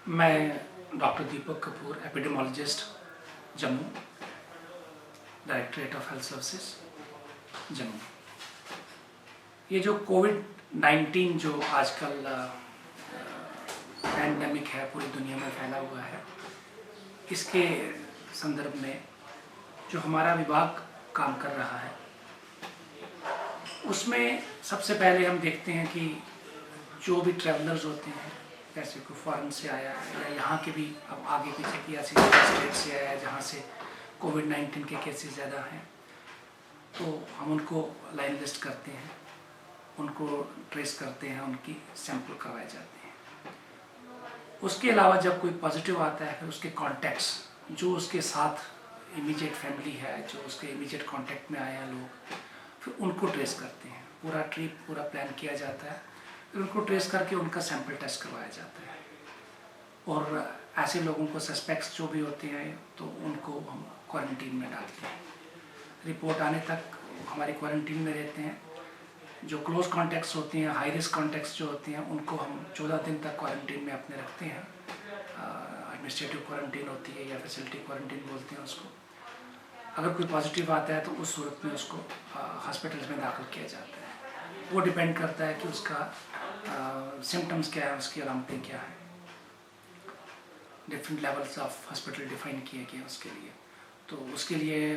मैं doctor Deepak Kapoor, epidemiologist, Jammu, directorate of health services Jammu. ये जो कोविड-19 जो आजकल पैंडेमिक है, पूरी दुनिया में फैला हुआ है, इसके संदर्भ में जो हमारा विभाग काम कर रहा है, उसमें सबसे पहले हम देखते हैं कि जो भी ट्रैवलर्स होते हैं, जैसे कोई फॉरेन से आया है या यहाँ के भी अब आगे पीछे की ऐसी स्टेट से आया है जहाँ से कोविड-19 के केसेस ज़्यादा हैं, तो हम उनको लाइन लिस्ट करते हैं, उनको ट्रेस करते हैं, उनकी सैंपल करवाए जाते हैं। उसके अलावा जब कोई पॉजिटिव आता है, फिर उसके कॉन्टैक्ट्स जो उसके साथ इमीडिएट फैमिली है, जो उसके इमीडिएट कॉन्टैक्ट में आए हैं लोग, फिर उनको ट्रेस करते हैं। पूरा प्लान किया जाता है, फिर उनको ट्रेस करके उनका सैंपल टेस्ट करवाया जाता है। और ऐसे लोगों को सस्पेक्ट्स जो भी होते हैं, तो उनको हम क्वारंटीन में डालते हैं। रिपोर्ट आने तक हमारे क्वारंटीन में रहते हैं। जो क्लोज कॉन्टैक्ट्स होते हैं, हाई रिस्क कॉन्टैक्ट्स जो होते हैं, उनको हम 14 दिन तक क्वारंटीन में अपने रखते हैं। एडमिनिस्ट्रेटिव क्वारंटीन होती है या फैसिलिटी क्वारंटीन बोलते हैं उसको। अगर कोई पॉजिटिव आता है तो उस सूरत में उसको हॉस्पिटल्स में दाखिल किया जाता है। वो डिपेंड करता है कि उसका सिम्टम्स क्या है, उसकी अलामतें क्या हैं। Different levels of hospital define किए गए उसके लिए। तो उसके लिए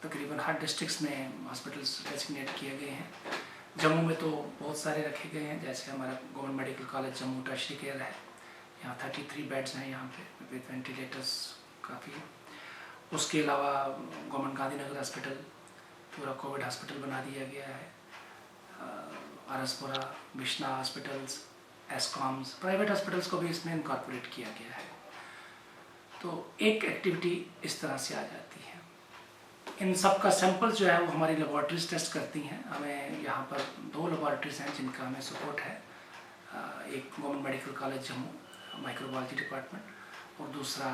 तकरीबन हर डिस्ट्रिक्ट्स में हॉस्पिटल्स डेजिग्नेट किए गए हैं। जम्मू में तो बहुत सारे रखे गए हैं, जैसे हमारा government medical college Jammu tertiary care है, यहाँ 33 बेड्स हैं यहाँ पे विद वेंटिलेटर्स काफ़ी। उसके अलावा गवर्नमेंट गांधीनगर हॉस्पिटल पूरा कोविड हॉस्पिटल बना दिया गया है। आरएसपुरा, बिश्ना हॉस्पिटल्स, एस्कॉम्स, प्राइवेट हॉस्पिटल्स को भी इसमें इनकॉर्पोरेट किया गया है। तो एक एक्टिविटी इस तरह से आ जाती है। इन सब का सैंपल जो है वो हमारी लेबॉर्ट्रीज टेस्ट करती हैं। हमें यहाँ पर 2 लेबॉर्ट्रीज हैं जिनका हमें सपोर्ट है। एक government medical college Jammu microbiology department और दूसरा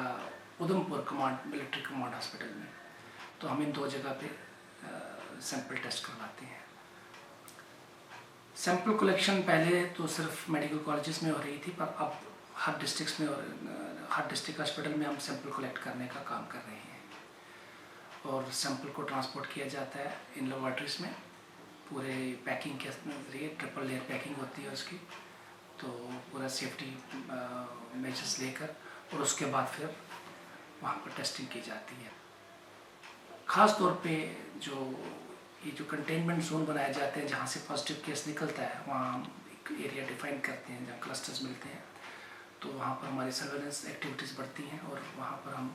Udhampur command military command hospital में। तो हम इन 2 जगह पे सैंपल टेस्ट करवाते हैं। सैंपल कलेक्शन पहले तो सिर्फ मेडिकल कॉलेजेस में हो रही थी, पर अब हर डिस्ट्रिक्ट में और हर डिस्ट्रिक्ट हॉस्पिटल में हम सैंपल कलेक्ट करने का काम कर रहे हैं। और सैंपल को ट्रांसपोर्ट किया जाता है इन लेबॉर्ट्रीज में पूरे पैकिंग के जरिए। ट्रिपल लेयर पैकिंग होती है उसकी, तो पूरा सेफ्टी मेजर्स लेकर और उसके बाद फिर वहाँ पर टेस्टिंग की जाती है। ख़ास तौर पे ये जो कंटेनमेंट जोन बनाए जाते हैं जहाँ से पॉजिटिव केस निकलता है, वहाँ हम एक एरिया डिफाइन करते हैं जहाँ क्लस्टर्स मिलते हैं। तो वहाँ पर हमारी सर्वेलेंस एक्टिविटीज़ बढ़ती हैं और वहाँ पर हम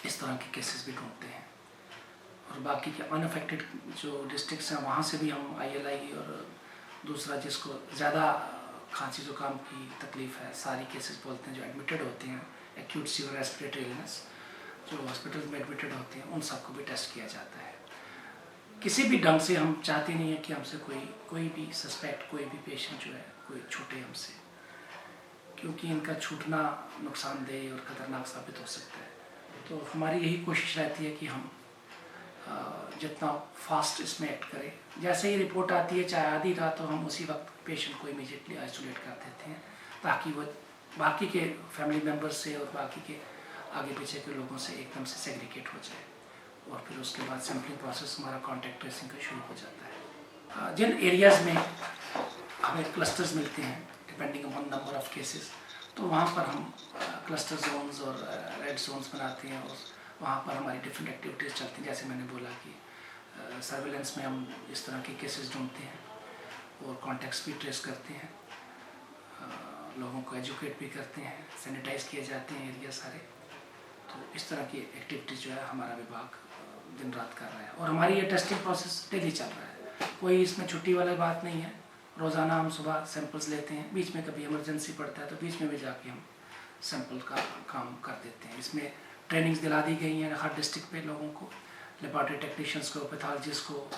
इस तरह के केसेस भी ढूंढते हैं। और बाकी के अनअफेक्टेड जो डिस्ट्रिक्ट्स हैं वहाँ से भी हम ILI और दूसरा जिसको ज़्यादा खांसी जुकाम की तकलीफ़ है, सारी केसेस बोलते हैं, जो एडमिटेड होते हैं, एक्यूट सीवियर रेस्पिरेटरी इलनेस, जो हॉस्पिटल में एडमिटेड होते हैं, उन सबको भी टेस्ट किया जाता है। किसी भी ढंग से हम चाहते नहीं हैं कि हमसे कोई भी सस्पेक्ट, कोई भी पेशेंट जो है कोई छूटे हमसे, क्योंकि इनका छूटना नुकसानदेह और ख़तरनाक साबित हो सकता है। तो हमारी यही कोशिश रहती है कि हम जितना फास्ट इसमें एक्ट करें। जैसे ही रिपोर्ट आती है, चाहे आधी रात हो, हम उसी वक्त पेशेंट को इमीडिएटली आइसोलेट कर देते हैं, ताकि वो बाकी के फैमिली मेम्बर्स से और बाकी के आगे पीछे के लोगों से एकदम से सेग्रीगेट हो जाए। और फिर उसके बाद सैम्पलिंग प्रोसेस हमारा कॉन्टैक्ट ट्रेसिंग का शुरू हो जाता है। जिन एरियाज़ में हमें क्लस्टर्स मिलते हैं depending upon number of cases, तो वहाँ पर हम क्लस्टर जोन्स और रेड जोन्स बनाते हैं और वहाँ पर हमारी डिफरेंट एक्टिविटीज़ चलती हैं। जैसे मैंने बोला कि सर्वेलेंस में हम इस तरह के केसेस ढूंढते हैं और कॉन्टैक्ट्स भी ट्रेस करते हैं, लोगों को एजुकेट भी करते हैं, सैनिटाइज किए जाते हैं एरिया सारे। तो इस तरह की एक्टिविटीज़ जो है हमारा विभाग दिन रात कर रहा है और हमारी ये टेस्टिंग प्रोसेस डेली चल रहा है। कोई इसमें छुट्टी वाली बात नहीं है। रोज़ाना हम सुबह सैंपल्स लेते हैं, बीच में कभी इमरजेंसी पड़ता है तो बीच में भी जाके हम सैंपल का काम कर देते हैं। इसमें ट्रेनिंग्स दिला दी गई हैं हर डिस्ट्रिक्ट पे लोगों को, लेबॉरेटरी टेक्नीशियंस को, पैथोलॉजिस्ट को,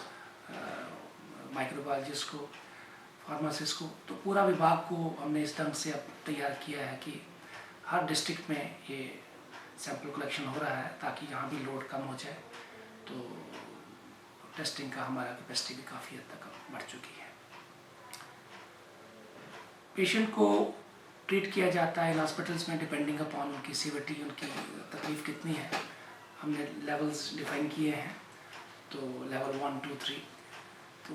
माइक्रोबायोलॉजिस्ट को, फार्मासिस्ट को। तो पूरा विभाग को हमने इस ढंग से अब तैयार किया है कि हर डिस्ट्रिक्ट में ये सैंपल कलेक्शन हो रहा है, ताकि यहाँ भी लोड कम हो जाए। तो टेस्टिंग का हमारा कैपेसिटी भी काफ़ी हद तक बढ़ चुकी है। पेशेंट को ट्रीट किया जाता है इन हॉस्पिटल्स में डिपेंडिंग अपॉन उनकी सीवियरिटी, उनकी तकलीफ़ कितनी है। हमने लेवल्स डिफाइन किए हैं, तो लेवल 1, 2, 3। तो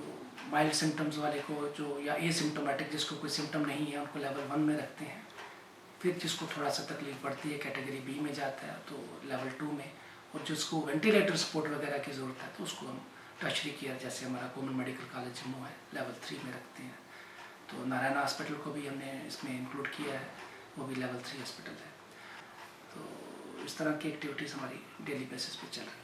माइल्ड सिम्टम्स वाले को जो या एसिम्टोमेटिक जिसको कोई सिम्टम नहीं है उनको लेवल 1 में रखते हैं। फिर जिसको थोड़ा सा तकलीफ पड़ती है कैटेगरी बी में जाता है तो लेवल 2 में, और जिसको वेंटिलेटर सपोर्ट वगैरह की ज़रूरत है तो उसको हम टर्शरी केयर जैसे हमारा गवर्नमेंट मेडिकल कॉलेज जम्मू है लेवल 3 में रखते हैं। तो नारायण हॉस्पिटल को भी हमने इसमें इंक्लूड किया है, वो भी लेवल 3 हॉस्पिटल है। तो इस तरह की एक्टिविटीज़ हमारी डेली बेसिस पे चल रही है।